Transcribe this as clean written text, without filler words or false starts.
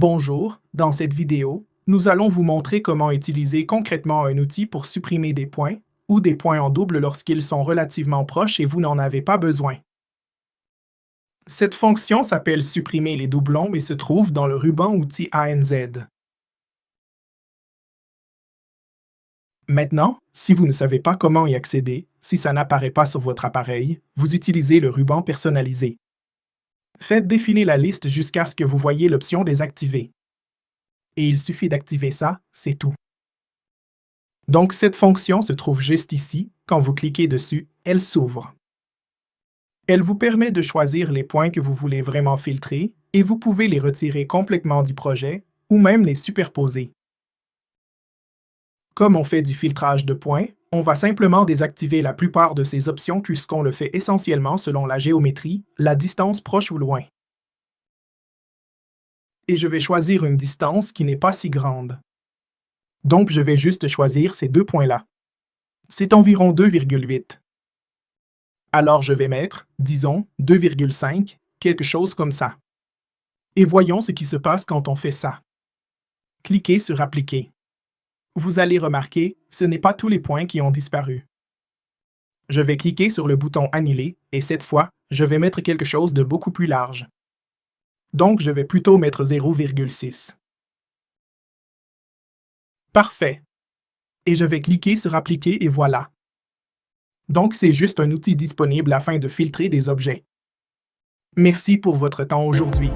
Bonjour, dans cette vidéo, nous allons vous montrer comment utiliser concrètement un outil pour supprimer des points ou des points en double lorsqu'ils sont relativement proches et vous n'en avez pas besoin. Cette fonction s'appelle supprimer les doublons et se trouve dans le ruban outil ANZ. Maintenant, si vous ne savez pas comment y accéder, si ça n'apparaît pas sur votre appareil, vous utilisez le ruban personnalisé. Faites défiler la liste jusqu'à ce que vous voyez l'option désactiver. Et il suffit d'activer ça, c'est tout. Donc cette fonction se trouve juste ici. Quand vous cliquez dessus, elle s'ouvre. Elle vous permet de choisir les points que vous voulez vraiment filtrer et vous pouvez les retirer complètement du projet ou même les superposer. Comme on fait du filtrage de points, on va simplement désactiver la plupart de ces options puisqu'on le fait essentiellement selon la géométrie, la distance proche ou loin. Et je vais choisir une distance qui n'est pas si grande. Donc je vais juste choisir ces deux points-là. C'est environ 2,8. Alors je vais mettre, disons, 2,5, quelque chose comme ça. Et voyons ce qui se passe quand on fait ça. Cliquez sur Appliquer. Vous allez remarquer, ce n'est pas tous les points qui ont disparu. Je vais cliquer sur le bouton Annuler et cette fois, je vais mettre quelque chose de beaucoup plus large. Donc je vais plutôt mettre 0,6. Parfait. Et je vais cliquer sur Appliquer et voilà. Donc c'est juste un outil disponible afin de filtrer des objets. Merci pour votre temps aujourd'hui.